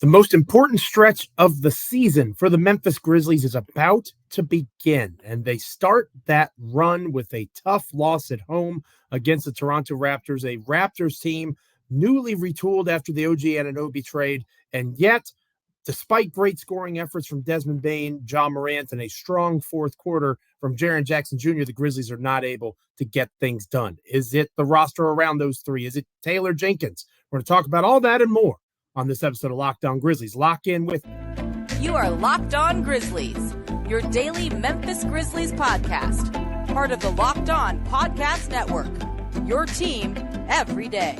The most important stretch of the season for the Memphis Grizzlies is about to begin, and they start that run with a tough loss at home against the Toronto Raptors, a Raptors team newly retooled after the OG Anunoby trade, and yet, despite great scoring efforts from Desmond Bane, Joe Morant, and a strong fourth quarter from Jaren Jackson Jr., the Grizzlies are not able to get things done. Is it the roster around those three? Is it Taylor Jenkins? We're going to talk about all that and more on this episode of Locked On Grizzlies. Lock in with me. You are Locked On Grizzlies, your daily Memphis Grizzlies podcast. Part of the Locked On Podcast Network, your team every day.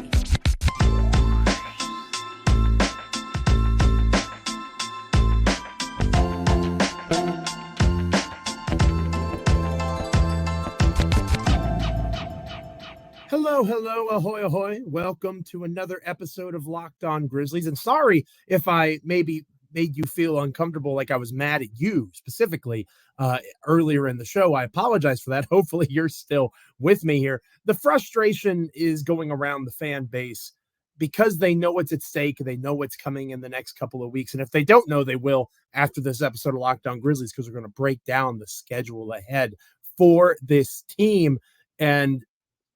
Hello, ahoy, ahoy. Welcome to another episode of Locked On Grizzlies. And sorry if I maybe made you feel uncomfortable, like I was mad at you specifically earlier in the show. I apologize for that. Hopefully you're still with me here. The frustration is going around the fan base because they know what's at stake. They know what's coming in the next couple of weeks. And if they don't know, they will after this episode of Locked On Grizzlies, because we're going to break down the schedule ahead for this team. And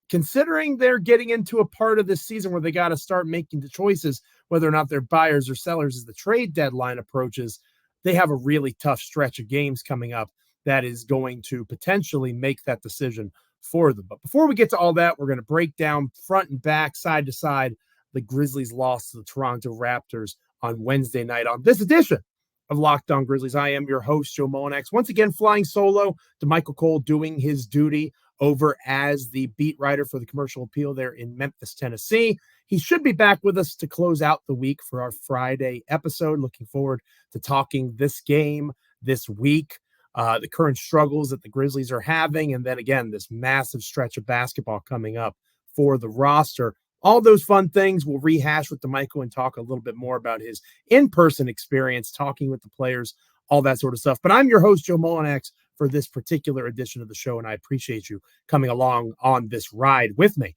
considering they're getting into a part of this season where they got to start making the choices, whether or not they're buyers or sellers as the trade deadline approaches, they have a really tough stretch of games coming up that is going to potentially make that decision for them. But before we get to all that, we're going to break down front and back, side to side, the Grizzlies loss to the Toronto Raptors on Wednesday night on this edition of Locked On Grizzlies. I am your host, Joe Mullinax, once again flying solo to Michael Cole, doing his duty over as the beat writer for the Commercial Appeal there in Memphis, Tennessee. He should be back with us to close out the week for our Friday episode. Looking forward to talking this game this week, the current struggles that the Grizzlies are having, and then again, this massive stretch of basketball coming up for the roster. All those fun things we'll rehash with Michael and talk a little bit more about his in-person experience, talking with the players, all that sort of stuff. But I'm your host, Joe Mullinax, for this particular edition of the show, and I appreciate you coming along on this ride with me.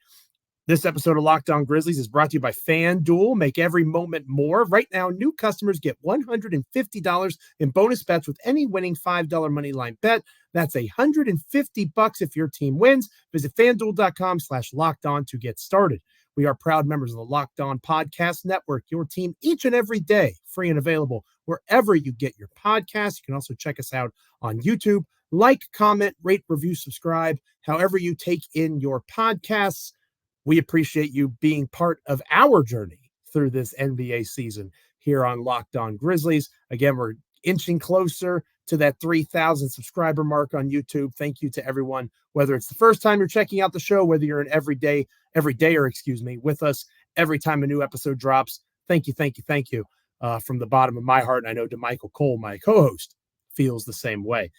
This episode of Locked On Grizzlies is brought to you by FanDuel. Make every moment more. Right now, new customers get $150 in bonus bets with any winning $5 moneyline bet. That's $150 if your team wins. Visit FanDuel.com/LockedOn to get started. We are proud members of the Locked On Podcast Network, your team each and every day, free and available wherever you get your podcasts. You can also check us out on YouTube. Like, comment, rate, review, subscribe, however you take in your podcasts. We appreciate you being part of our journey through this NBA season here on Locked On Grizzlies. Again, we're inching closer to that 3,000 subscriber mark on YouTube. Thank you to everyone, whether it's the first time you're checking out the show, whether you're an everydayer, with us every time a new episode drops. Thank you. From the bottom of my heart. And I know DeMichael Cole, my co-host, feels the same way.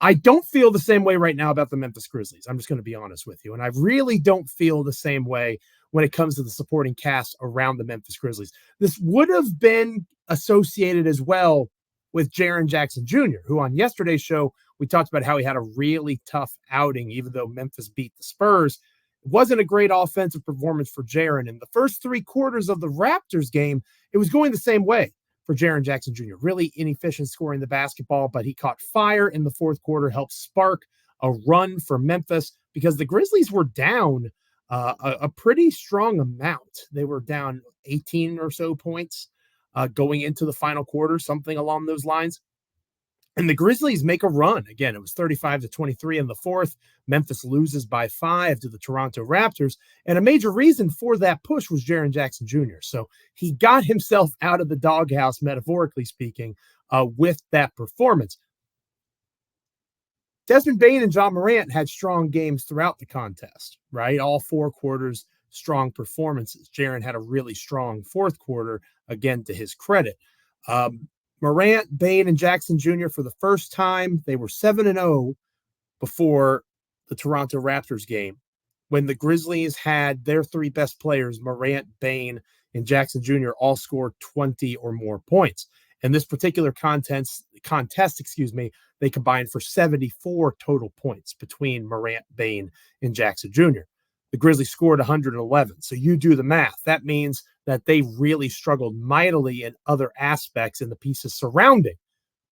I don't feel the same way right now about the Memphis Grizzlies. I'm just going to be honest with you. And I really don't feel the same way when it comes to the supporting cast around the Memphis Grizzlies. This would have been associated as well with Jaren Jackson Jr., who on yesterday's show, we talked about how he had a really tough outing, even though Memphis beat the Spurs. It wasn't a great offensive performance for Jaren. In the first three quarters of the Raptors game, it was going the same way for Jaren Jackson Jr. Really inefficient scoring the basketball, but he caught fire in the fourth quarter, helped spark a run for Memphis because the Grizzlies were down a pretty strong amount. They were down 18 or so points going into the final quarter, something along those lines. And the Grizzlies make a run. Again, it was 35-23 in the fourth. Memphis loses by 5 to the Toronto Raptors. And a major reason for that push was Jaren Jackson Jr. So he got himself out of the doghouse, metaphorically speaking, with that performance. Desmond Bane and Joe Morant had strong games throughout the contest, right? All four quarters, strong performances. Jaren had a really strong fourth quarter, again, to his credit. Morant, Bane, and Jackson Jr. for the first time, they were 7-0 before the Toronto Raptors game, when the Grizzlies had their three best players, Morant, Bane, and Jackson Jr., all scored 20 or more points. In this particular contest, they combined for 74 total points between Morant, Bane, and Jackson Jr. The Grizzlies scored 111. So you do the math. That means that they really struggled mightily in other aspects in the pieces surrounding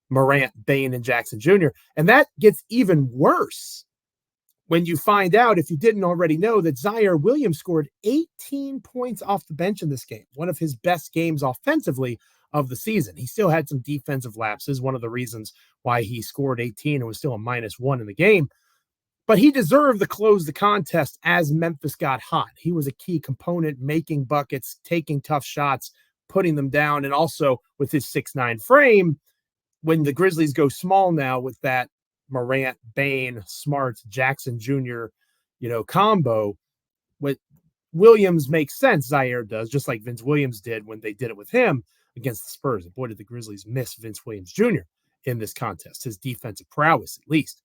Morant, Bane, and Jackson Jr. And that gets even worse when you find out, if you didn't already know, that Zaire Williams scored 18 points off the bench in this game, one of his best games offensively of the season. He still had some defensive lapses, one of the reasons why he scored 18 and was still a -1 in the game. But he deserved to close the contest as Memphis got hot. He was a key component, making buckets, taking tough shots, putting them down, and also with his 6'9" frame, when the Grizzlies go small now with that Morant, Bane, Smart, Jackson Jr., combo, with Williams makes sense. Zaire does, just like Vince Williams did when they did it with him against the Spurs. And boy, did the Grizzlies miss Vince Williams Jr. in this contest, his defensive prowess at least.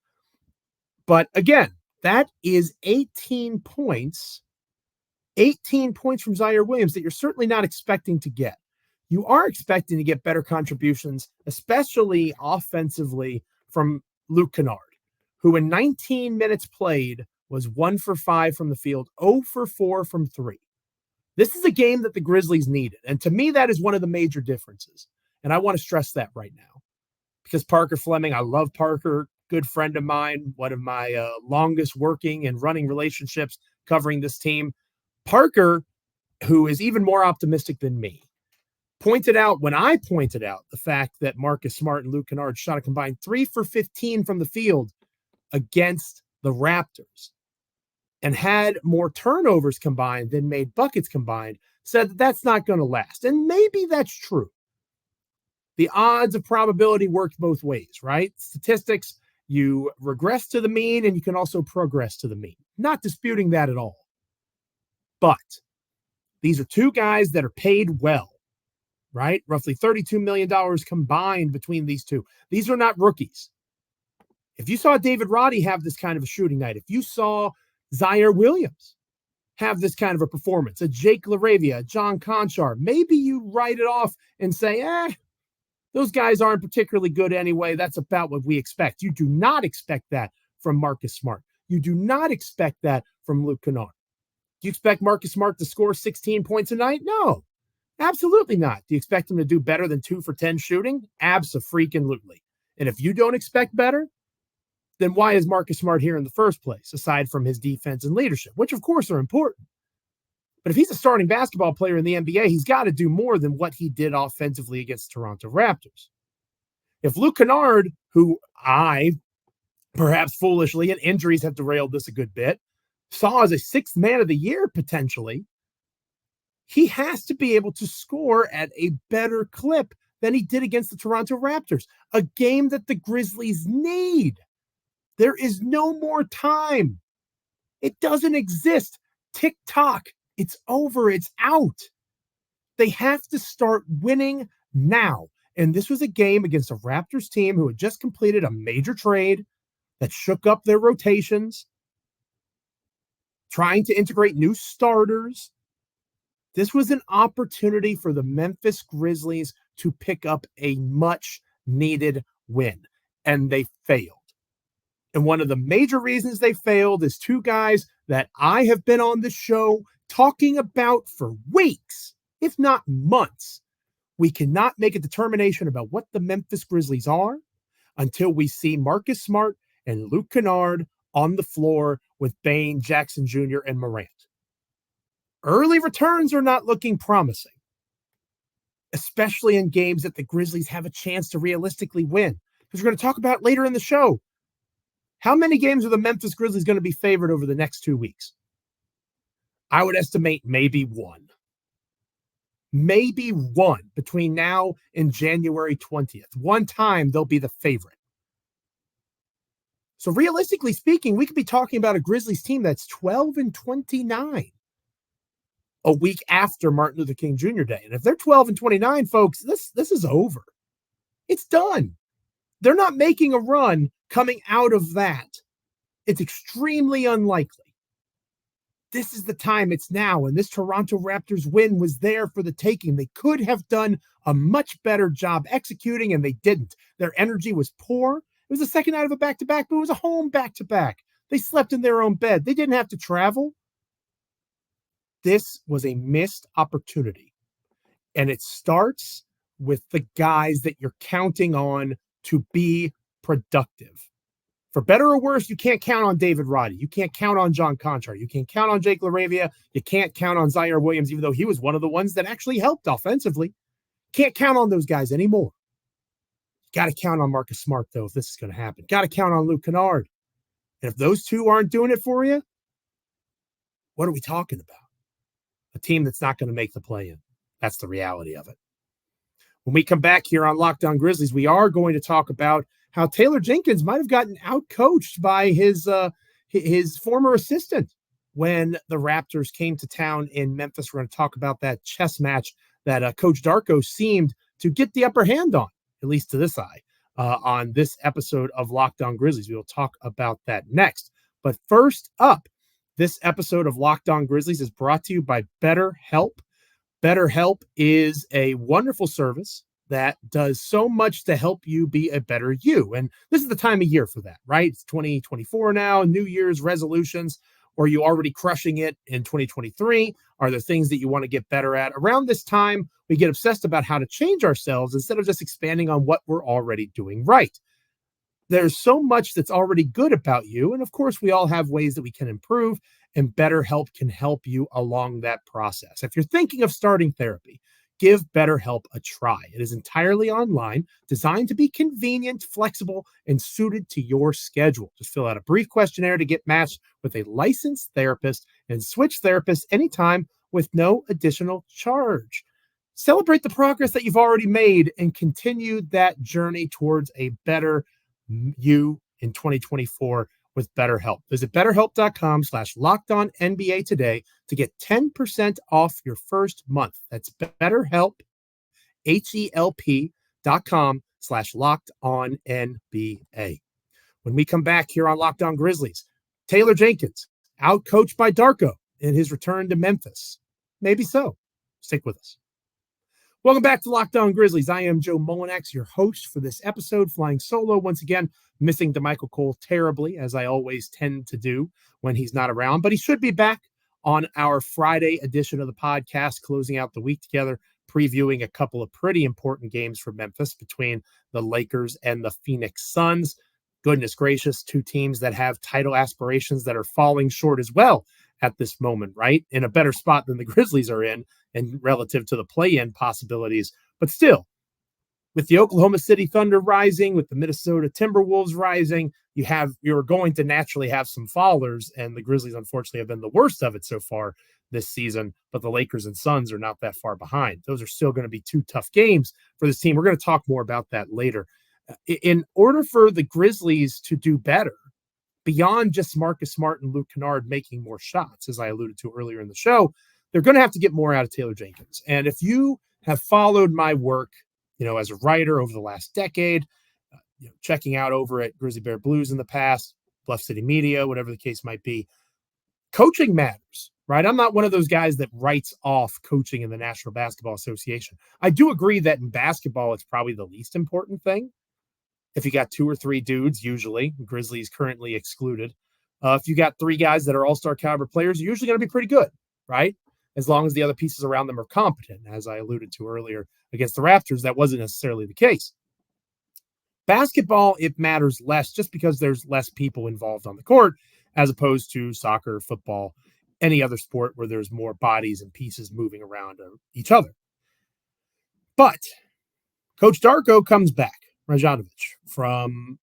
But again, that is 18 points from Zaire Williams that you're certainly not expecting to get. You are expecting to get better contributions, especially offensively, from Luke Kennard, who in 19 minutes played was 1 for 5 from the field, 0 for 4 from 3. This is a game that the Grizzlies needed. And to me, that is one of the major differences. And I want to stress that right now, because Parker Fleming, I love Parker, good friend of mine, one of my longest working and running relationships covering this team. Parker, who is even more optimistic than me, pointed out when I pointed out the fact that Marcus Smart and Luke Kennard shot a combined 3 for 15 from the field against the Raptors and had more turnovers combined than made buckets combined, said that that's not going to last. And maybe that's true. The odds of probability worked both ways, right? Statistics, you regress to the mean and you can also progress to the mean. Not disputing that at all. But these are two guys that are paid well, right? Roughly $32 million combined between these two. These are not rookies. If you saw David Roddy have this kind of a shooting night, if you saw Zaire Williams have this kind of a performance, a Jake LaRavia, a John Conchar, maybe you write it off and say, those guys aren't particularly good anyway. That's about what we expect. You do not expect that from Marcus Smart. You do not expect that from Luke Kennard. Do you expect Marcus Smart to score 16 points a night? No, absolutely not. Do you expect him to do better than 2 for 10 shooting? Abso-freaking-lutely. And if you don't expect better, then why is Marcus Smart here in the first place, aside from his defense and leadership, which of course are important? But if he's a starting basketball player in the NBA, he's got to do more than what he did offensively against the Toronto Raptors. If Luke Kennard, who I, perhaps foolishly, and injuries have derailed this a good bit, saw as a 6th man of the year potentially, he has to be able to score at a better clip than he did against the Toronto Raptors, a game that the Grizzlies need. There is no more time. It doesn't exist. Tick-tock. It's over. It's out. They have to start winning now. And this was a game against a Raptors team who had just completed a major trade that shook up their rotations, trying to integrate new starters. This was an opportunity for the Memphis Grizzlies to pick up a much-needed win, and they failed. And one of the major reasons they failed is two guys that I have been on the show talking about for weeks, if not months. We cannot make a determination about what the Memphis Grizzlies are until we see Marcus Smart and Luke Kennard on the floor with Bane, Jackson Jr., and Morant. Early returns are not looking promising, especially in games that the Grizzlies have a chance to realistically win. Because we're going to talk about later in the show. How many games are the Memphis Grizzlies going to be favored over the next 2 weeks? I would estimate maybe one. Maybe one between now and January 20th. One time they'll be the favorite. So realistically speaking, we could be talking about a Grizzlies team that's 12-29 a week after Martin Luther King Jr. Day. And if they're 12-29, folks, this is over. It's done. They're not making a run coming out of that. It's extremely unlikely. This is the time. It's now. And this Toronto Raptors win was there for the taking. They could have done a much better job executing, and they didn't. Their energy was poor. It was the second night of a back-to-back, but it was a home back-to-back. They slept in their own bed. They didn't have to travel. this was a missed opportunity. And it starts with the guys that you're counting on to be productive. For better or worse, you can't count on David Roddy. You can't count on John Conchar. You can't count on Jake LaRavia. You can't count on Zaire Williams, even though he was one of the ones that actually helped offensively. Can't count on those guys anymore. Got to count on Marcus Smart, though, if this is going to happen. Got to count on Luke Kennard. And if those two aren't doing it for you, what are we talking about? A team that's not going to make the play-in. That's the reality of it. When we come back here on Locked On Grizzlies, we are going to talk about how Taylor Jenkins might have gotten outcoached by his former assistant when the Raptors came to town in Memphis. We're going to talk about that chess match that Coach Darko seemed to get the upper hand on, at least to this eye, on this episode of Locked On Grizzlies. We will talk about that next. But first up, this episode of Locked On Grizzlies is brought to you by BetterHelp. BetterHelp is a wonderful service that does so much to help you be a better you. And this is the time of year for that, right? It's 2024 now, New Year's resolutions. Or are you already crushing it in 2023? Are there things that you want to get better at? Around this time, we get obsessed about how to change ourselves instead of just expanding on what we're already doing right. There's so much that's already good about you. And of course, we all have ways that we can improve, and BetterHelp can help you along that process. If you're thinking of starting therapy, give BetterHelp a try. It is entirely online, designed to be convenient, flexible, and suited to your schedule. Just fill out a brief questionnaire to get matched with a licensed therapist and switch therapists anytime with no additional charge. Celebrate the progress that you've already made and continue that journey towards a better you in 2024 with BetterHelp. Visit BetterHelp.com/LockedOnNBA today to get 10% off your first month. That's BetterHelp, HELP.com/LockedOnNBA. When we come back here on Locked On Grizzlies, Taylor Jenkins, outcoached by Darko in his return to Memphis. Maybe so. Stick with us. Welcome back to Locked On Grizzlies. I am Joe Mullinax, your host for this episode, flying solo once again, missing DeMichael Cole terribly, as I always tend to do when he's not around. But he should be back on our Friday edition of the podcast, closing out the week together, previewing a couple of pretty important games for Memphis between the Lakers and the Phoenix Suns. Goodness gracious, two teams that have title aspirations that are falling short as well at this moment, right? In a better spot than the Grizzlies are in and relative to the play-in possibilities. But still, with the Oklahoma City Thunder rising, with the Minnesota Timberwolves rising, you're going to naturally have some fallers, and the Grizzlies, unfortunately, have been the worst of it so far this season, but the Lakers and Suns are not that far behind. Those are still going to be two tough games for this team. We're going to talk more about that later. In order for the Grizzlies to do better, beyond just Marcus Smart and Luke Kennard making more shots, as I alluded to earlier in the show, they're going to have to get more out of Taylor Jenkins. And if you have followed my work, as a writer over the last decade, checking out over at Grizzly Bear Blues in the past, Bluff City Media, whatever the case might be, coaching matters, right? I'm not one of those guys that writes off coaching in the National Basketball Association. I do agree that in basketball, it's probably the least important thing. If you got two or three dudes, usually, Grizzlies currently excluded, if you got three guys that are all-star caliber players, you're usually going to be pretty good, right? As long as the other pieces around them are competent. As I alluded to earlier against the Raptors, that wasn't necessarily the case. Basketball, it matters less just because there's less people involved on the court as opposed to soccer, football, any other sport where there's more bodies and pieces moving around each other. But Coach Darko comes back. Rajanovich from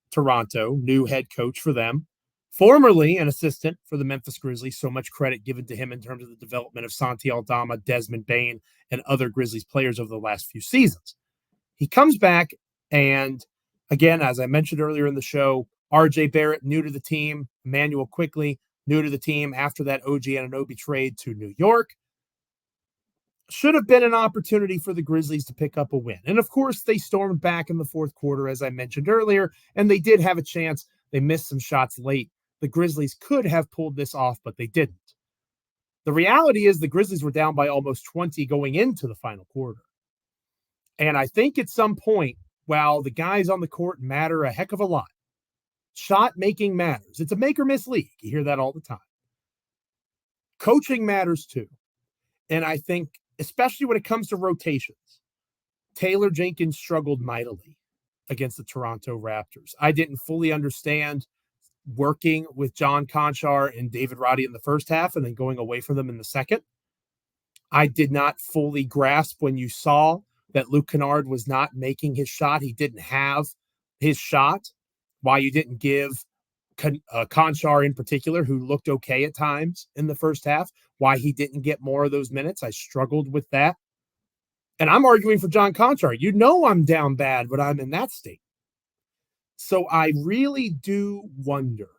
Toronto, new head coach for them, formerly an assistant for the Memphis Grizzlies. So much credit given to him in terms of the development of Santi Aldama, Desmond Bane, and other Grizzlies players over the last few seasons. He comes back, and again, as I mentioned earlier in the show, RJ Barrett, new to the team, Emmanuel Quickly, new to the team after that OG Anunoby trade to New York. Should have been an opportunity for the Grizzlies to pick up a win. And of course, they stormed back in the fourth quarter, as I mentioned earlier, and they did have a chance. They missed some shots late. The Grizzlies could have pulled this off, but they didn't. The reality is the Grizzlies were down by almost 20 going into the final quarter. And I think at some point, while the guys on the court matter a heck of a lot, shot making matters. It's a make or miss league. You hear that all the time. Coaching matters too. And I think, especially when it comes to rotations, Taylor Jenkins struggled mightily against the Toronto Raptors. I didn't fully understand working with John Conchar and David Roddy in the first half and then going away from them in the second. I did not fully grasp when you saw that Luke Kennard was not making his shot. He didn't have his shot. Why you didn't give Conchar in particular, who looked okay at times in the first half, why he didn't get more of those minutes. I struggled with that. And I'm arguing for John Conchar. You know I'm down bad when I'm in that state. So I really do wonder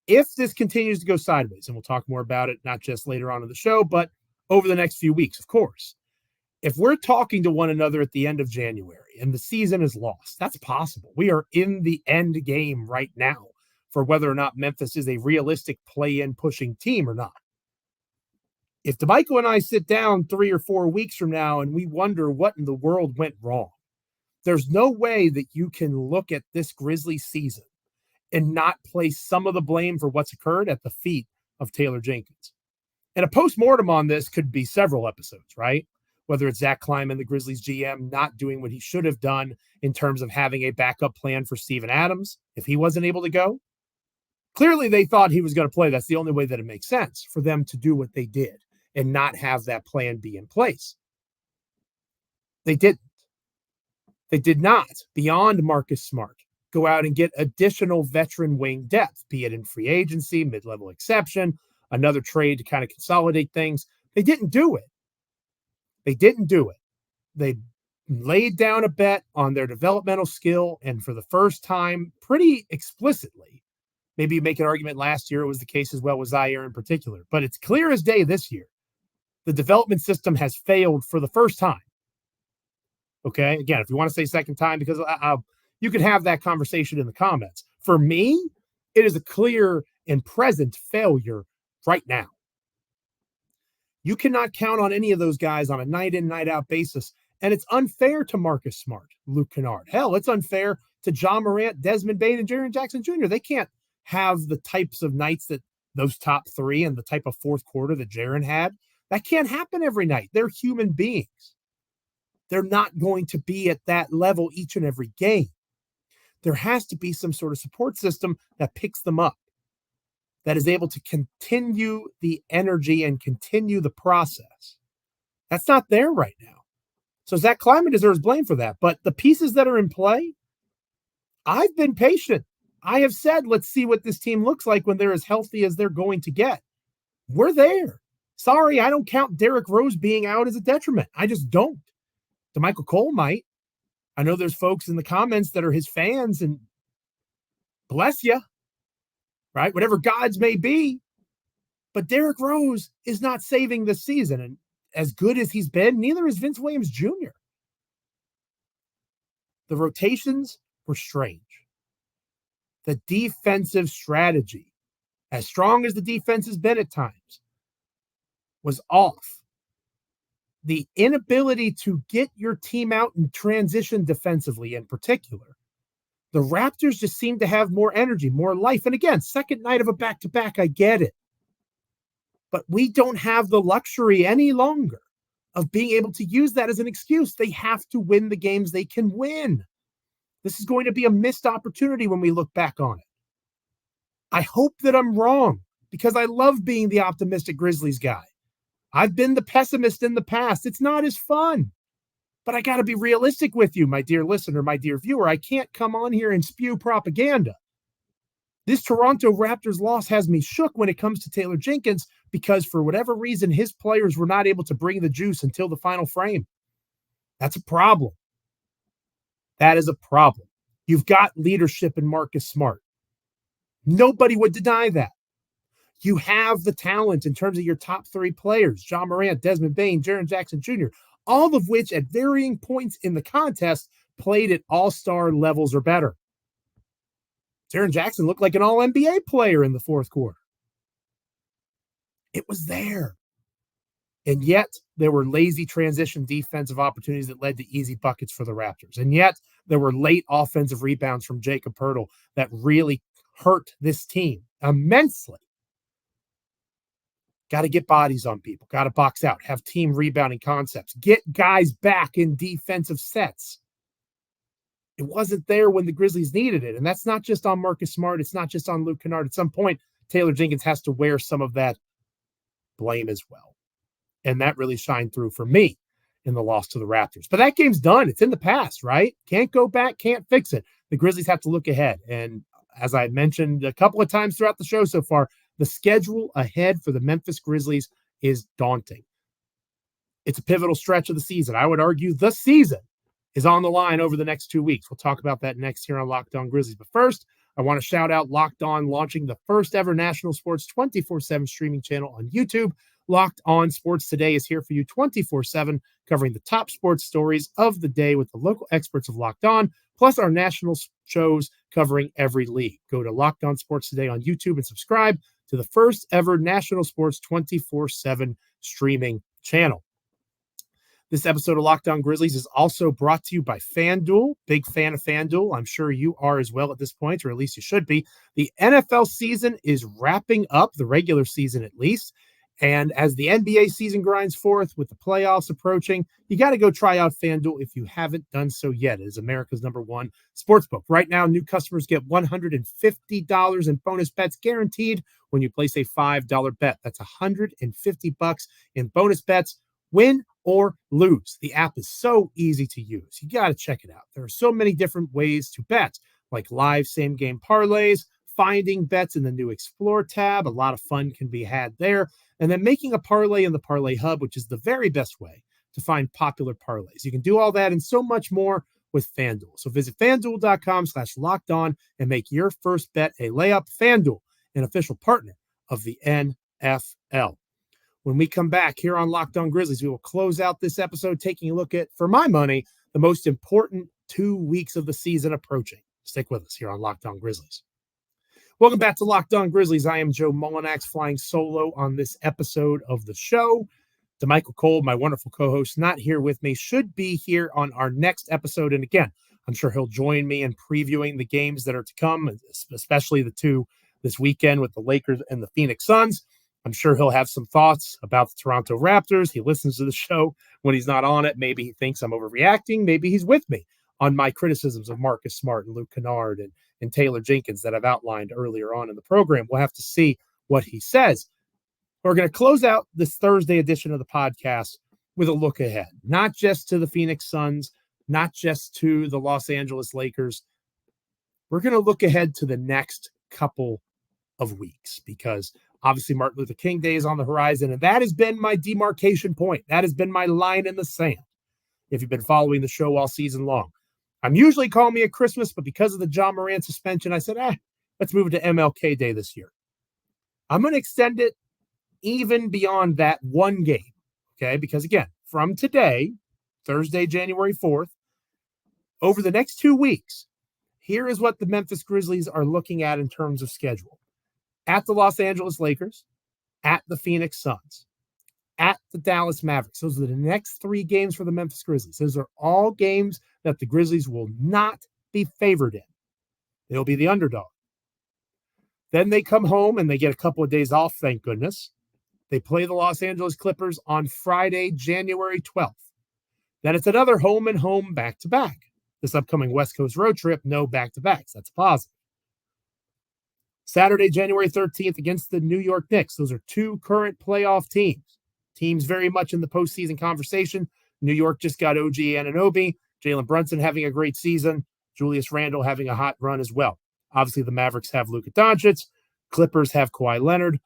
if this continues to go sideways, and we'll talk more about it, not just later on in the show, but over the next few weeks, of course. If we're talking to one another at the end of January and the season is lost, that's possible. We are in the end game right now for whether or not Memphis is a realistic play-in pushing team or not. If DeMichael and I sit down 3 or 4 weeks from now and we wonder what in the world went wrong, there's no way that you can look at this Grizzlies season and not place some of the blame for what's occurred at the feet of Taylor Jenkins. And a postmortem on this could be several episodes, right? Whether it's Zach Kleiman, the Grizzlies GM, not doing what he should have done in terms of having a backup plan for Steven Adams if he wasn't able to go. Clearly, they thought he was going to play. That's the only way that it makes sense for them to do what they did and not have that plan be in place. They didn't. They did not, beyond Marcus Smart, go out and get additional veteran wing depth, be it in free agency, mid-level exception, another trade to kind of consolidate things. They didn't do it. They didn't do it. They laid down a bet on their developmental skill, and for the first time, pretty explicitly, maybe you make an argument last year it was the case as well with Zaire in particular, but it's clear as day this year. The development system has failed for the first time. Okay, again, if you want to say second time, because you could have that conversation in the comments. For me, it is a clear and present failure right now. You cannot count on any of those guys on a night in, night out basis. And it's unfair to Marcus Smart, Luke Kennard. Hell, it's unfair to John Morant, Desmond Bane, and Jaren Jackson Jr. They can't have the types of nights that those top three and the type of fourth quarter that Jaren had. That can't happen every night. They're human beings. They're not going to be at that level each and every game. There has to be some sort of support system that picks them up, that is able to continue the energy and continue the process. That's not there right now. So Zach Kleiman deserves blame for that. But the pieces that are in play, I've been patient. I have said, let's see what this team looks like when they're as healthy as they're going to get. We're there. Sorry, I don't count Derrick Rose being out as a detriment. I just don't. DeMichael Cole might. I know there's folks in the comments that are his fans, and bless you, right? Whatever gods may be. But Derrick Rose is not saving this season. And as good as he's been, neither is Vince Williams Jr. The rotations were strange. The defensive strategy, as strong as the defense has been at times, was off. The inability to get your team out in transition defensively in particular. The Raptors just seem to have more energy, more life. And again, second night of a back-to-back, I get it. But we don't have the luxury any longer of being able to use that as an excuse. They have to win the games they can win. This is going to be a missed opportunity when we look back on it. I hope that I'm wrong, because I love being the optimistic Grizzlies guy. I've been the pessimist in the past. It's not as fun. But I got to be realistic with you, my dear listener, my dear viewer. I can't come on here and spew propaganda. This Toronto Raptors loss has me shook when it comes to Taylor Jenkins because for whatever reason, his players were not able to bring the juice until the final frame. That's a problem. That is a problem. You've got leadership in Marcus Smart. Nobody would deny that. You have the talent in terms of your top three players, John Morant, Desmond Bane, Jaren Jackson Jr., all of which at varying points in the contest played at all-star levels or better. Jaren Jackson looked like an all-NBA player in the fourth quarter. It was there. And yet there were lazy transition defensive opportunities that led to easy buckets for the Raptors. And yet there were late offensive rebounds from Jakob Poeltl that really hurt this team immensely. Got to get bodies on people, got to box out, have team rebounding concepts, get guys back in defensive sets. It wasn't there when the Grizzlies needed it. And that's not just on Marcus Smart. It's not just on Luke Kennard. At some point, Taylor Jenkins has to wear some of that blame as well. And that really shined through for me in the loss to the Raptors. But that game's done. It's in the past, right? Can't go back, can't fix it. The Grizzlies have to look ahead. And as I mentioned a couple of times throughout the show so far, the schedule ahead for the Memphis Grizzlies is daunting. It's a pivotal stretch of the season. I would argue the season is on the line over the next 2 weeks. We'll talk about that next here on Locked On Grizzlies. But first, I want to shout out Locked On launching the first ever national sports 24/7 streaming channel on YouTube. Locked On Sports Today is here for you 24/7, covering the top sports stories of the day with the local experts of Locked On, plus our national shows covering every league. Go to Locked On Sports Today on YouTube and subscribe to the first ever national sports 24/7 streaming channel. This episode of Locked On Grizzlies is also brought to you by FanDuel. Big fan of FanDuel. I'm sure you are as well at this point, or at least you should be. The NFL season is wrapping up, the regular season at least. And as the NBA season grinds forth with the playoffs approaching, you got to go try out FanDuel if you haven't done so yet. It is America's #1 sportsbook. Right now, new customers get $150 in bonus bets guaranteed when you place a $5 bet. That's $150 in bonus bets, win or lose. The app is so easy to use. You got to check it out. There are so many different ways to bet, like live same-game parlays, finding bets in the new Explore tab. A lot of fun can be had there. And then making a parlay in the Parlay Hub, which is the very best way to find popular parlays. You can do all that and so much more with FanDuel. So visit FanDuel.com/lockedon and make your first bet a layup. FanDuel, an official partner of the NFL. When we come back here on Locked On Grizzlies, we will close out this episode taking a look at, for my money, the most important 2 weeks of the season approaching. Stick with us here on Locked On Grizzlies. Welcome back to Locked On Grizzlies. I am Joe Mullinax, flying solo on this episode of the show. DeMichael Cole, my wonderful co-host, not here with me, should be here on our next episode. And again, I'm sure he'll join me in previewing the games that are to come, especially the two this weekend with the Lakers and the Phoenix Suns. I'm sure he'll have some thoughts about the Toronto Raptors. He listens to the show when he's not on it. Maybe he thinks I'm overreacting. Maybe he's with me on my criticisms of Marcus Smart and Luke Kennard and Taylor Jenkins that I've outlined earlier on in the program. We'll have to see what he says. We're going to close out this Thursday edition of the podcast with a look ahead, not just to the Phoenix Suns, not just to the Los Angeles Lakers. We're going to look ahead to the next couple of weeks because obviously Martin Luther King Day is on the horizon, and that has been my demarcation point. That has been my line in the sand if you've been following the show all season long. I'm usually calling me at Christmas, but because of the John Morant suspension, I said, let's move it to MLK Day this year. I'm going to extend it even beyond that one game, okay? Because again, from today, Thursday, January 4th, over the next 2 weeks, here is what the Memphis Grizzlies are looking at in terms of schedule. At the Los Angeles Lakers, at the Phoenix Suns, at the Dallas Mavericks. Those are the next 3 games for the Memphis Grizzlies. Those are all games that the Grizzlies will not be favored in. They'll be the underdog. Then they come home and they get a couple of days off, thank goodness. They play the Los Angeles Clippers on Friday, January 12th. Then it's another home and home back-to-back. This upcoming West Coast road trip, no back-to-backs. That's positive. Saturday, January 13th against the New York Knicks. Those are 2 current playoff teams. Teams very much in the postseason conversation. New York just got OG Anunoby. Jalen Brunson having a great season. Julius Randle having a hot run as well. Obviously, the Mavericks have Luka Doncic. Clippers have Kawhi Leonard.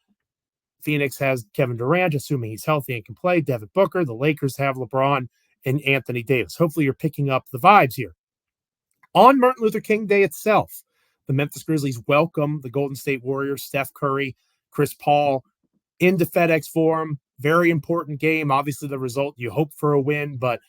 Phoenix has Kevin Durant, assuming he's healthy and can play. Devin Booker. The Lakers have LeBron and Anthony Davis. Hopefully, you're picking up the vibes here. On Martin Luther King Day itself, the Memphis Grizzlies welcome the Golden State Warriors, Steph Curry, Chris Paul, into FedEx Forum. Very important game. Obviously, the result, you hope for a win, but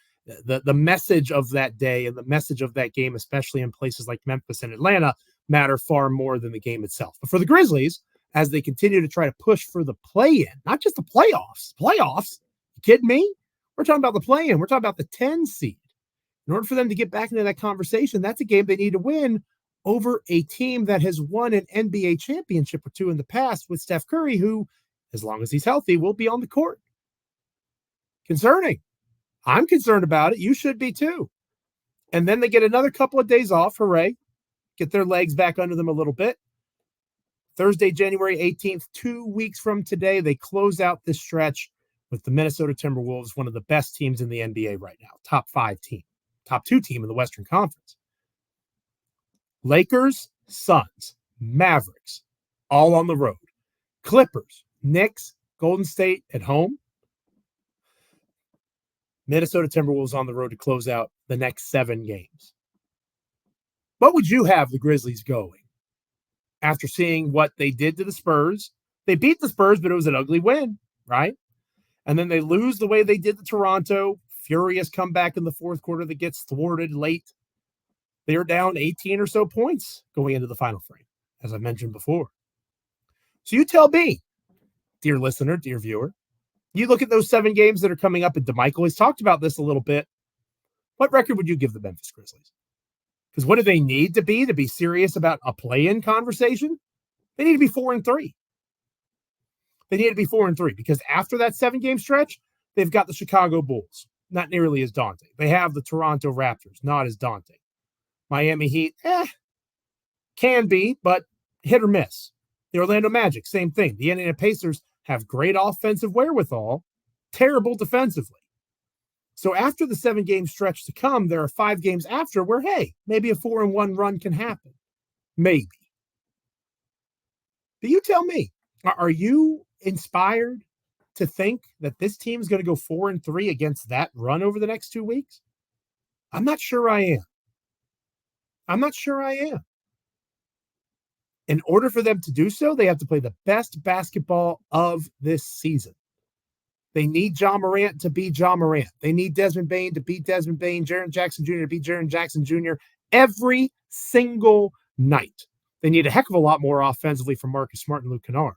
the message of that day and the message of that game, especially in places like Memphis and Atlanta, matter far more than the game itself. But for the Grizzlies, as they continue to try to push for the play-in, not just the playoffs. Playoffs? You kidding me? We're talking about the play-in. We're talking about the 10 seed. In order for them to get back into that conversation, that's a game they need to win over a team that has won an NBA championship or 2 in the past with Steph Curry, who as long as he's healthy, will be on the court. Concerning. I'm concerned about it. You should be too. And then they get another couple of days off. Hooray. Get their legs back under them a little bit. Thursday, January 18th, 2 weeks from today, they close out this stretch with the Minnesota Timberwolves, one of the best teams in the NBA right now. Top 5 team. Top 2 team in the Western Conference. Lakers, Suns, Mavericks, all on the road. Clippers, Knicks, Golden State at home. Minnesota Timberwolves on the road to close out the next 7 games. What would you have the Grizzlies going after seeing what they did to the Spurs? They beat the Spurs, but it was an ugly win, right? And then they lose the way they did to Toronto. Furious comeback in the fourth quarter that gets thwarted late. They are down 18 or so points going into the final frame, as I mentioned before. So you tell me, dear listener, dear viewer, you look at those 7 games that are coming up, and DeMichael has talked about this a little bit. What record would you give the Memphis Grizzlies? Because what do they need to be serious about a play-in conversation? They need to be 4-3. They need to be 4-3 because after that 7-game stretch, they've got the Chicago Bulls, not nearly as daunting. They have the Toronto Raptors, not as daunting. Miami Heat, can be, but hit or miss. The Orlando Magic, same thing. The Indiana Pacers have great offensive wherewithal, terrible defensively. So after the 7-game stretch to come, there are 5 games after where, hey, maybe a 4-1 run can happen. Maybe. But you tell me, are you inspired to think that this team is going to go 4-3 against that run over the next 2 weeks? I'm not sure I am. In order for them to do so, they have to play the best basketball of this season. They need Ja Morant to be Ja Morant. They need Desmond Bane to beat Desmond Bane, Jaren Jackson Jr. to beat Jaren Jackson Jr. every single night. They need a heck of a lot more offensively from Marcus Smart and Luke Kennard.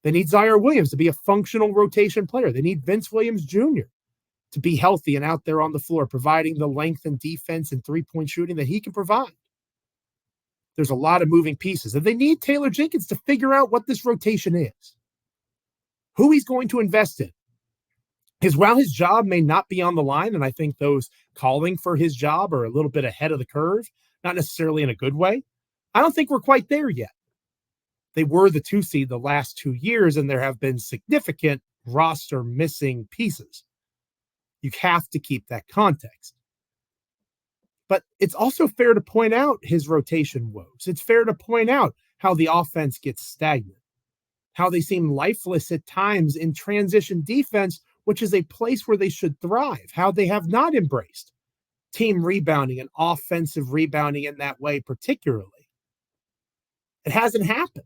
They need Zaire Williams to be a functional rotation player. They need Vince Williams Jr. to be healthy and out there on the floor, providing the length and defense and three-point shooting that he can provide. There's a lot of moving pieces. And they need Taylor Jenkins to figure out what this rotation is, who he's going to invest in. Because while his job may not be on the line, and I think those calling for his job are a little bit ahead of the curve, not necessarily in a good way, I don't think we're quite there yet. They were the 2 seed the last 2 years, and there have been significant roster missing pieces. You have to keep that context. But it's also fair to point out his rotation woes. It's fair to point out how the offense gets stagnant, how they seem lifeless at times in transition defense, which is a place where they should thrive, how they have not embraced team rebounding and offensive rebounding in that way particularly. It hasn't happened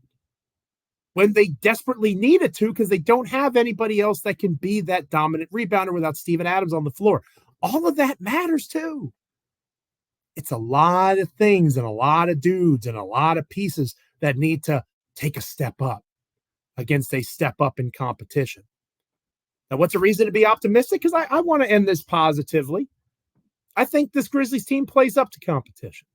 when they desperately need it to because they don't have anybody else that can be that dominant rebounder without Steven Adams on the floor. All of that matters too. It's a lot of things and a lot of dudes and a lot of pieces that need to take a step up against a step up in competition. Now, what's a reason to be optimistic? Because I want to end this positively. I think this Grizzlies team plays up to competition.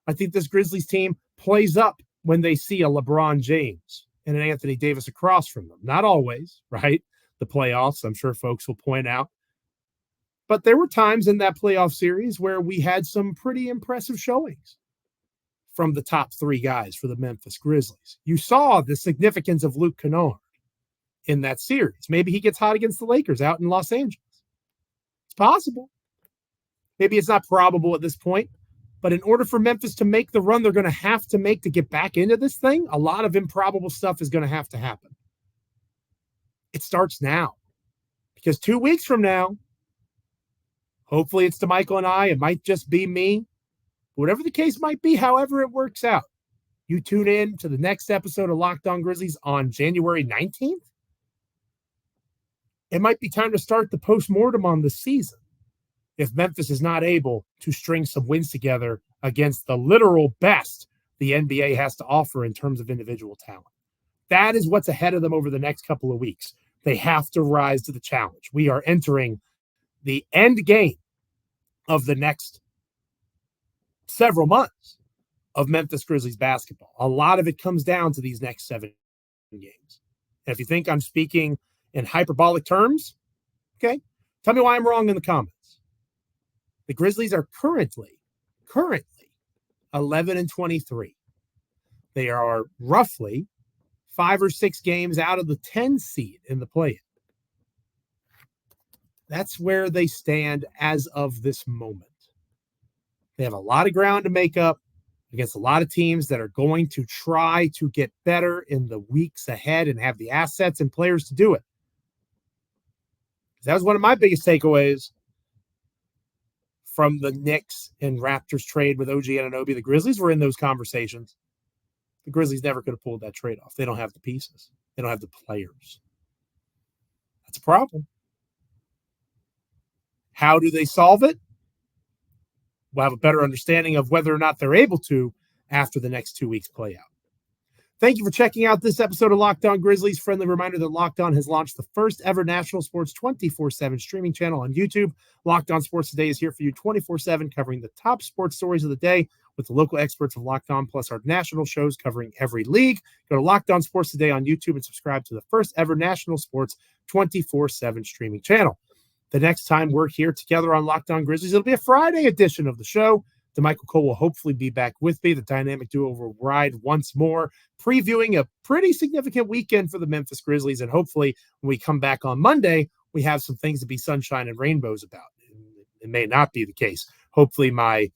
I think this Grizzlies team plays up when they see a LeBron James and an Anthony Davis across from them. Not always, right? The playoffs, I'm sure folks will point out. But there were times in that playoff series where we had some pretty impressive showings from the top 3 guys for the Memphis Grizzlies. You saw the significance of Luke Kennard in that series. Maybe he gets hot against the Lakers out in Los Angeles. It's possible. Maybe it's not probable at this point. But in order for Memphis to make the run they're going to have to make to get back into this thing, a lot of improbable stuff is going to have to happen. It starts now. Because 2 weeks from now, hopefully it's DeMichael and I. It might just be me. Whatever the case might be, however it works out, you tune in to the next episode of Locked On Grizzlies on January 19th. It might be time to start the postmortem on the season if Memphis is not able to string some wins together against the literal best the NBA has to offer in terms of individual talent. That is what's ahead of them over the next couple of weeks. They have to rise to the challenge. We are entering the end game of the next several months of Memphis Grizzlies basketball. A lot of it comes down to these next 7 games. And if you think I'm speaking in hyperbolic terms, okay, tell me why I'm wrong in the comments. The Grizzlies are currently 11-23. They are roughly 5 or 6 games out of the 10 seed in the play-in. That's where they stand as of this moment. They have a lot of ground to make up against a lot of teams that are going to try to get better in the weeks ahead and have the assets and players to do it. That was one of my biggest takeaways from the Knicks and Raptors trade with OG Anunoby. The Grizzlies were in those conversations. The Grizzlies never could have pulled that trade off. They don't have the pieces. They don't have the players. That's a problem. How do they solve it? We'll have a better understanding of whether or not they're able to after the next 2 weeks play out. Thank you for checking out this episode of Locked On Grizzlies. Friendly reminder that Locked On has launched the first ever national sports 24/7 streaming channel on YouTube. Locked On Sports Today is here for you 24/7, covering the top sports stories of the day with the local experts of Locked On, plus our national shows covering every league. Go to Locked On Sports Today on YouTube and subscribe to the first ever national sports 24/7 streaming channel. The next time we're here together on Locked On Grizzlies, it'll be a Friday edition of the show. DeMichael Cole will hopefully be back with me. The dynamic duo will ride once more, previewing a pretty significant weekend for the Memphis Grizzlies. And hopefully when we come back on Monday, we have some things to be sunshine and rainbows about. It may not be the case. Hopefully my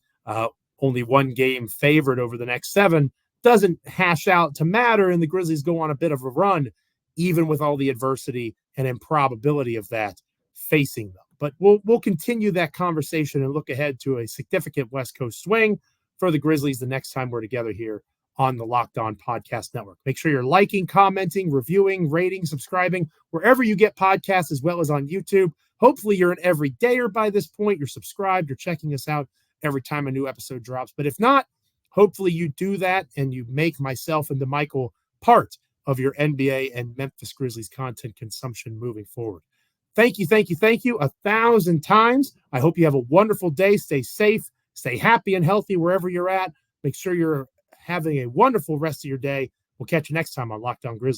only one game favorite over the next 7 doesn't hash out to matter, and the Grizzlies go on a bit of a run, even with all the adversity and improbability of that facing them. But we'll continue that conversation and look ahead to a significant West Coast swing for the Grizzlies the next time we're together here on the Locked On Podcast Network. Make sure you're liking, commenting, reviewing, rating, subscribing, wherever you get podcasts, as well as on YouTube. Hopefully you're an everydayer by this point. You're subscribed. You're checking us out every time a new episode drops. But if not, hopefully you do that and you make myself and DeMichael part of your NBA and Memphis Grizzlies content consumption moving forward. Thank you 1,000 times. I hope you have a wonderful day. Stay safe, stay happy and healthy wherever you're at. Make sure you're having a wonderful rest of your day. We'll catch you next time on Locked On Grizzlies.